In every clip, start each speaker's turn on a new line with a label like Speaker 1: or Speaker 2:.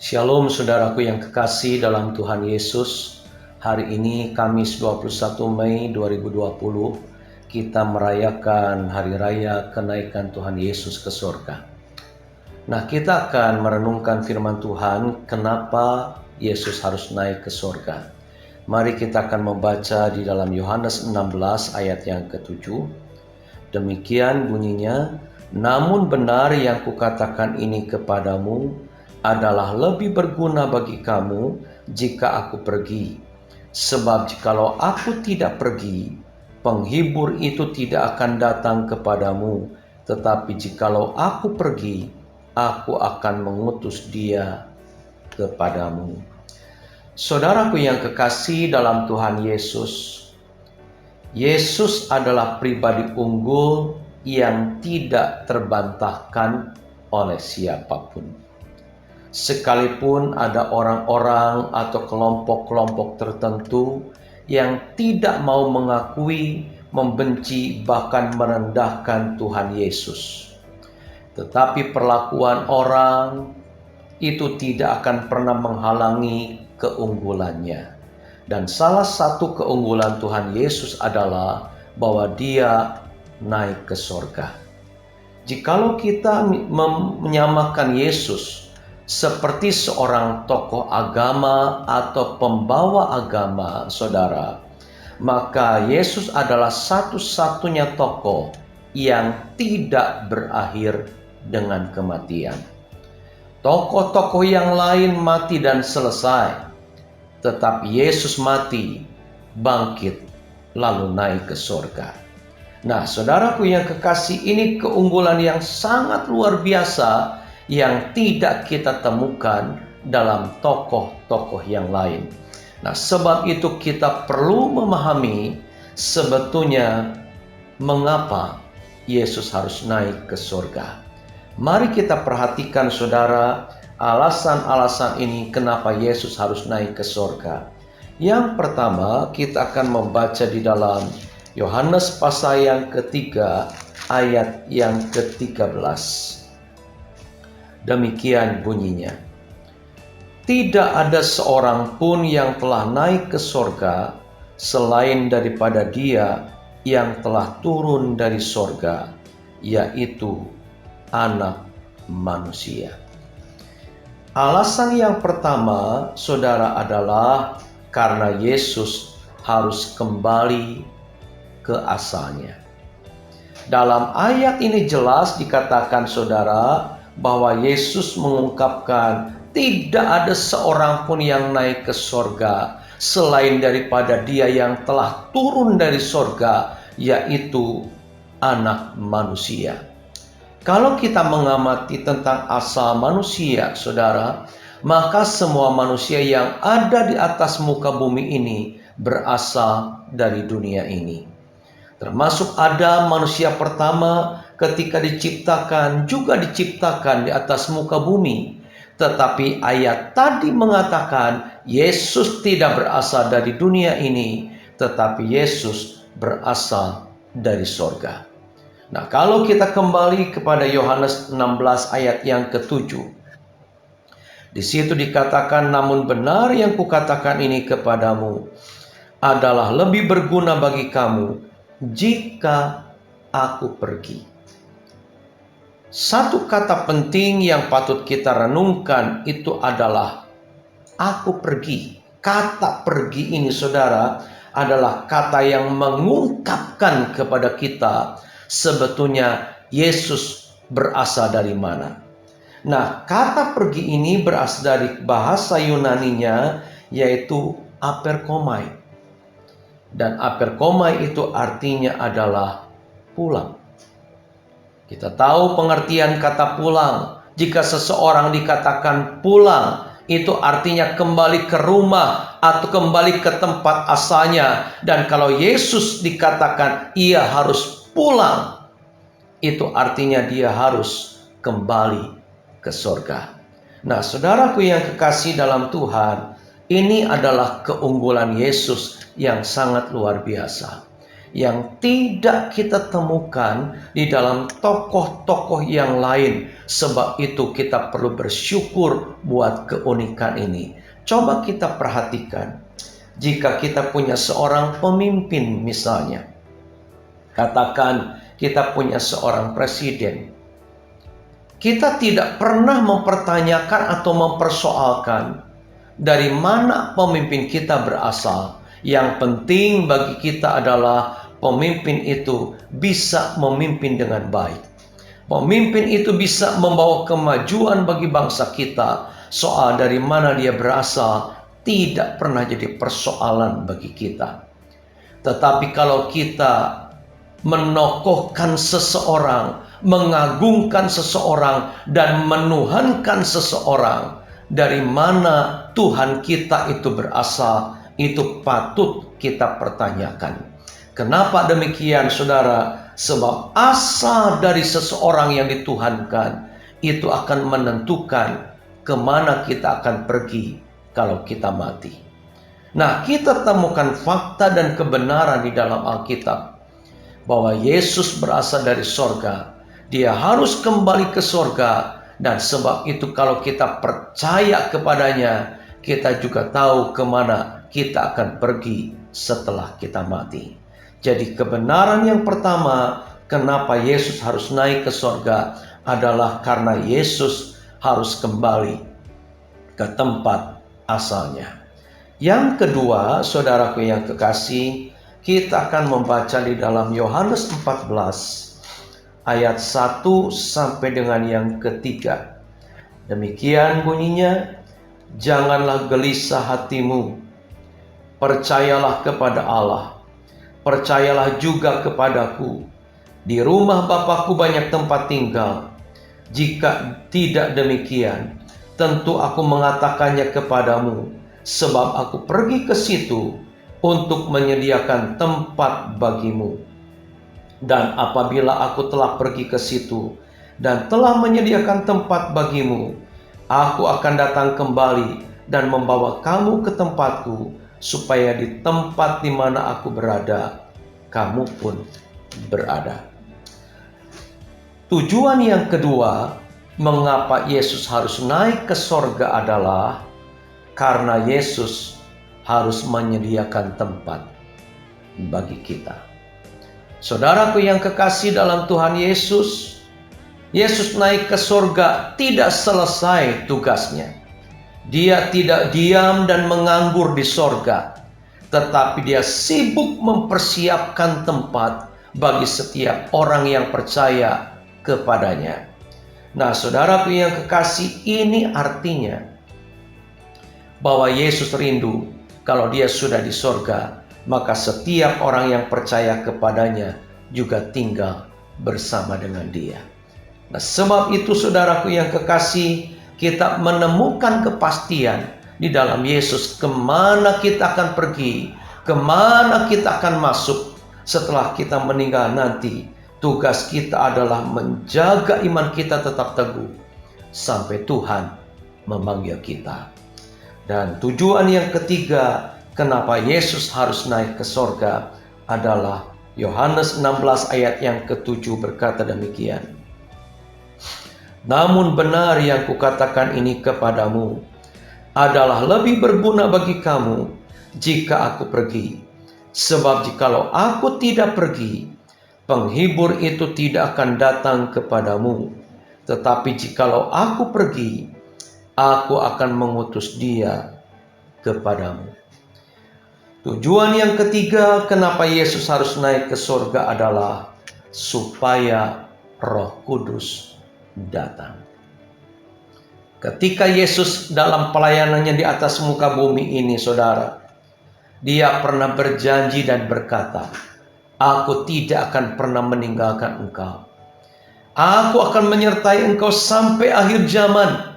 Speaker 1: Shalom saudaraku yang kekasih dalam Tuhan Yesus. Hari ini Kamis 21 Mei 2020 kita merayakan Hari Raya Kenaikan Tuhan Yesus ke surga. Nah, kita akan merenungkan firman Tuhan, kenapa Yesus harus naik ke surga. Mari kita akan membaca di dalam Yohanes 16 ayat yang ke-7. Demikian bunyinya, namun benar yang kukatakan ini kepadamu adalah lebih berguna bagi kamu jika aku pergi. Sebab jikalau aku tidak pergi, penghibur itu tidak akan datang kepadamu. Tetapi jikalau aku pergi, aku akan mengutus dia kepadamu. Saudaraku yang kekasih dalam Tuhan Yesus, Yesus adalah pribadi unggul yang tidak terbantahkan oleh siapapun. Sekalipun ada orang-orang atau kelompok-kelompok tertentu yang tidak mau mengakui, membenci, bahkan merendahkan Tuhan Yesus. Tetapi perlakuan orang itu tidak akan pernah menghalangi keunggulannya. Dan salah satu keunggulan Tuhan Yesus adalah bahwa dia naik ke surga. Jikalau kita menyamakan Yesus seperti seorang tokoh agama atau pembawa agama, saudara, maka Yesus adalah satu-satunya tokoh yang tidak berakhir dengan kematian. Tokoh-tokoh yang lain mati dan selesai, tetapi Yesus mati, bangkit, lalu naik ke surga. Nah, saudaraku yang kekasih, ini keunggulan yang sangat luar biasa yang tidak kita temukan dalam tokoh-tokoh yang lain. Nah, sebab itu kita perlu memahami sebetulnya mengapa Yesus harus naik ke surga. Mari kita perhatikan saudara, alasan-alasan ini kenapa Yesus harus naik ke surga. Yang pertama, kita akan membaca di dalam Yohanes pasal yang ketiga ayat yang ke-13. Demikian bunyinya, tidak ada seorang pun yang telah naik ke surga selain daripada Dia yang telah turun dari surga, yaitu Anak Manusia. Alasan yang pertama, saudara, adalah karena Yesus harus kembali ke asalnya. Dalam ayat ini jelas dikatakan, saudara, bahwa Yesus mengungkapkan tidak ada seorang pun yang naik ke surga selain daripada Dia yang telah turun dari surga, yaitu Anak Manusia. Kalau kita mengamati tentang asal manusia, saudara, maka semua manusia yang ada di atas muka bumi ini berasal dari dunia ini. Termasuk Adam, manusia pertama, ketika diciptakan juga diciptakan di atas muka bumi. Tetapi ayat tadi mengatakan Yesus tidak berasal dari dunia ini, tetapi Yesus berasal dari surga. Nah, kalau kita kembali kepada Yohanes 16 ayat yang ke-7, di situ dikatakan, namun benar yang kukatakan ini kepadamu adalah lebih berguna bagi kamu jika aku pergi. Satu kata penting yang patut kita renungkan itu adalah aku pergi. Kata pergi ini, saudara, adalah kata yang mengungkapkan kepada kita sebetulnya Yesus berasal dari mana. Nah, kata pergi ini berasal dari bahasa Yunaninya, yaitu aperkomai. Dan aperkomai itu artinya adalah pulang. Kita tahu pengertian kata pulang. Jika seseorang dikatakan pulang, itu artinya kembali ke rumah atau kembali ke tempat asalnya. Dan kalau Yesus dikatakan ia harus pulang, itu artinya dia harus kembali ke surga. Nah, saudaraku yang kekasih dalam Tuhan, ini adalah keunggulan Yesus yang sangat luar biasa. yang tidak kita temukan di dalam tokoh-tokoh yang lain. Sebab itu kita perlu bersyukur buat keunikan ini. Coba kita perhatikan, jika kita punya seorang pemimpin misalnya, katakan kita punya seorang presiden, kita tidak pernah mempertanyakan atau mempersoalkan dari mana pemimpin kita berasal. Yang penting bagi kita adalah pemimpin itu bisa memimpin dengan baik. Pemimpin itu bisa membawa kemajuan bagi bangsa kita. Soal dari mana dia berasal tidak pernah jadi persoalan bagi kita. Tetapi kalau kita menokohkan seseorang, mengagungkan seseorang, dan menuhankan seseorang, dari mana Tuhan kita itu berasal, itu patut kita pertanyakan. Kenapa demikian, saudara? Sebab asal dari seseorang yang dituhankan itu akan menentukan kemana kita akan pergi kalau kita mati. Nah, kita temukan fakta dan kebenaran di dalam Alkitab bahwa Yesus berasal dari sorga. Dia harus kembali ke sorga, dan sebab itu kalau kita percaya kepadanya, kita juga tahu kemana kita akan pergi setelah kita mati. Jadi kebenaran yang pertama, kenapa Yesus harus naik ke sorga adalah karena Yesus harus kembali ke tempat asalnya. Yang kedua, saudaraku yang kekasih, kita akan membaca di dalam Yohanes 14 ayat 1 sampai dengan yang ketiga. Demikian bunyinya, janganlah gelisah hatimu, percayalah kepada Allah, percayalah juga kepadaku. Di rumah Bapakku banyak tempat tinggal. Jika tidak demikian, tentu aku mengatakannya kepadamu, sebab aku pergi ke situ untuk menyediakan tempat bagimu. Dan apabila aku telah pergi ke situ dan telah menyediakan tempat bagimu, aku akan datang kembali dan membawa kamu ke tempatku, supaya di tempat di mana aku berada, kamu pun berada. Tujuan yang kedua, mengapa Yesus harus naik ke sorga adalah karena Yesus harus menyediakan tempat bagi kita. Saudaraku yang kekasih dalam Tuhan Yesus, Yesus naik ke sorga tidak selesai tugasnya. Dia tidak diam dan menganggur di sorga, tetapi dia sibuk mempersiapkan tempat bagi setiap orang yang percaya kepadanya. Nah, saudaraku yang kekasih, ini artinya bahwa Yesus rindu kalau dia sudah di sorga, maka setiap orang yang percaya kepadanya juga tinggal bersama dengan dia. Nah, sebab itu saudaraku yang kekasih, kita menemukan kepastian di dalam Yesus kemana kita akan pergi, kemana kita akan masuk setelah kita meninggal nanti. Tugas kita adalah menjaga iman kita tetap teguh sampai Tuhan memanggil kita. Dan tujuan yang ketiga, kenapa Yesus harus naik ke sorga adalah Yohanes 16 ayat yang ke-7 berkata demikian. Namun benar yang kukatakan ini kepadamu adalah lebih berguna bagi kamu jika aku pergi. Sebab jikalau aku tidak pergi, penghibur itu tidak akan datang kepadamu. Tetapi jikalau aku pergi, aku akan mengutus dia kepadamu. Tujuan yang ketiga, kenapa Yesus harus naik ke surga adalah supaya Roh Kudus datang. Ketika Yesus dalam pelayanannya di atas muka bumi ini, saudara, dia pernah berjanji dan berkata, aku tidak akan pernah meninggalkan engkau. Aku akan menyertai engkau sampai akhir zaman.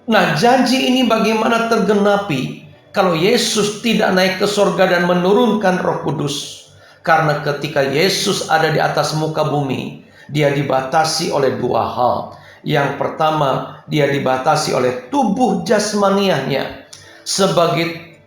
Speaker 1: Nah, janji ini bagaimana tergenapi kalau Yesus tidak naik ke surga dan menurunkan Roh Kudus? Karena ketika Yesus ada di atas muka bumi, dia dibatasi oleh dua hal. Yang pertama, dia dibatasi oleh tubuh jasmaniahnya. Sebagai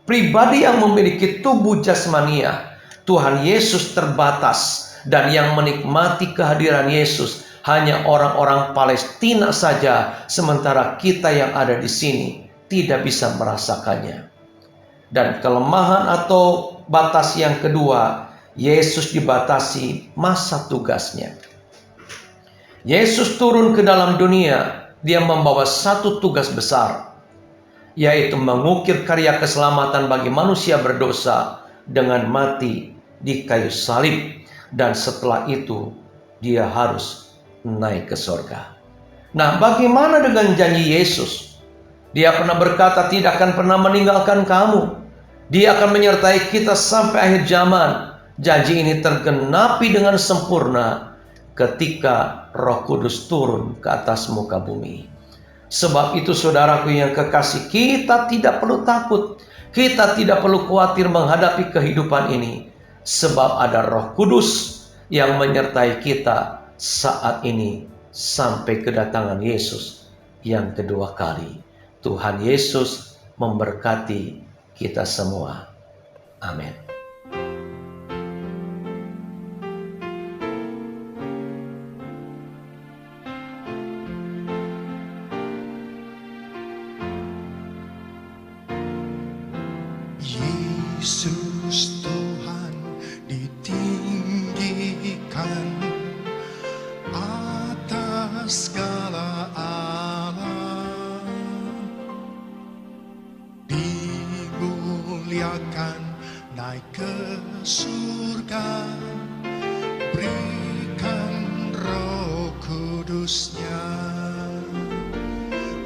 Speaker 1: pribadi yang memiliki tubuh jasmaniah, Tuhan Yesus terbatas, dan yang menikmati kehadiran Yesus hanya orang-orang Palestina saja, sementara kita yang ada di sini tidak bisa merasakannya. Dan kelemahan atau batas yang kedua, Yesus dibatasi masa tugasnya. Yesus turun ke dalam dunia, dia membawa satu tugas besar, yaitu mengukir karya keselamatan bagi manusia berdosa dengan mati di kayu salib. Dan setelah itu dia harus naik ke surga. Nah, bagaimana dengan janji Yesus? Dia pernah berkata tidak akan pernah meninggalkan kamu. Dia akan menyertai kita sampai akhir zaman. Janji ini tergenapi dengan sempurna ketika Roh Kudus turun ke atas muka bumi. Sebab itu saudaraku yang kekasih, kita tidak perlu takut. Kita tidak perlu khawatir menghadapi kehidupan ini. Sebab ada Roh Kudus yang menyertai kita saat ini sampai kedatangan Yesus yang kedua kali. Tuhan Yesus memberkati kita semua. Amin.
Speaker 2: Yesus Tuhan ditinggikan atas segala alam, dimuliakan naik ke surga, berikan Roh Kudusnya.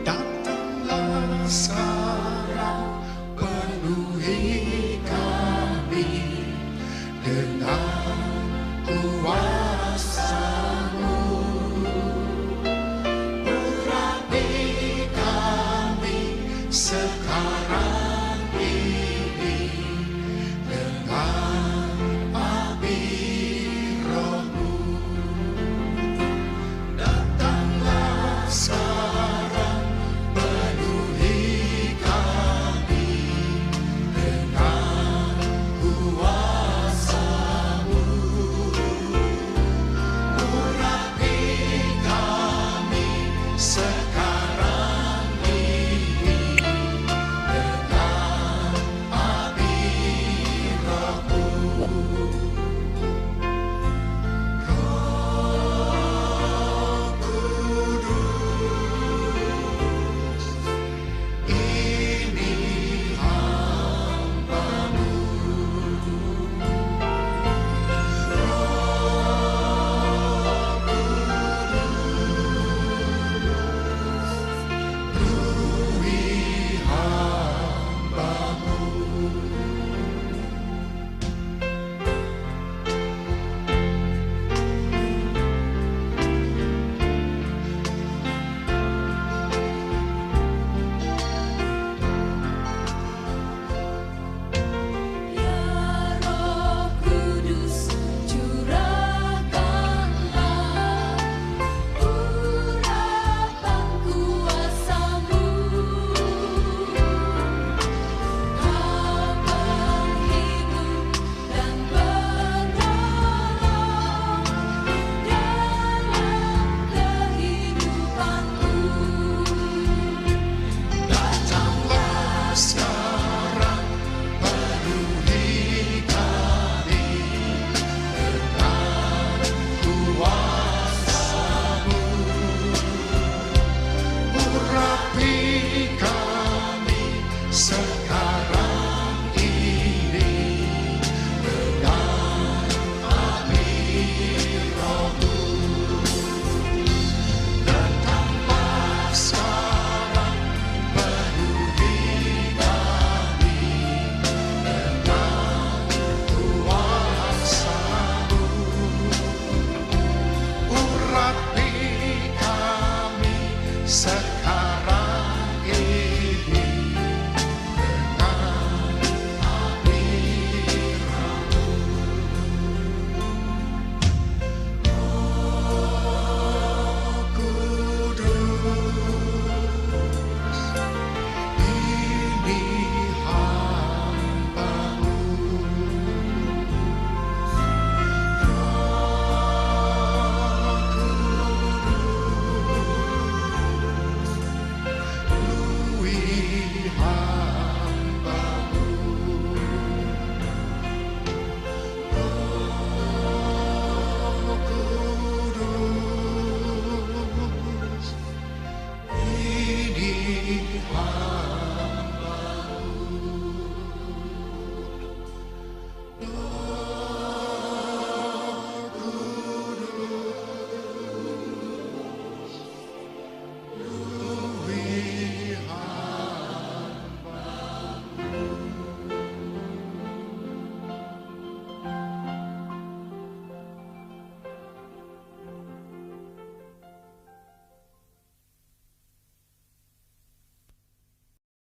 Speaker 2: Datanglah sekarang, penuhi kami dengan kuasa-Mu, urapi kami sekarang ini dengan api Roh-Mu. Datanglah sekarang, penuhi kami dengan kuasa-Mu, urapi kami sekarang ini dengan api Roh-Mu. Roh Kudus, ini hamba-Mu. Penuhi hamba-Mu.
Speaker 3: Ya Roh Kudus, curahkanlah urapan kuasa-Mu, akan hidup dan menolong dalam kehidupanku.
Speaker 2: Datanglah sekarang, penuhi kami dengan kuasa-Mu, urapi kami sekarang ini dengan api Roh-Mu. Datanglah sekarang, penuhi kami dengan kuasa-Mu, urapi kami sekarang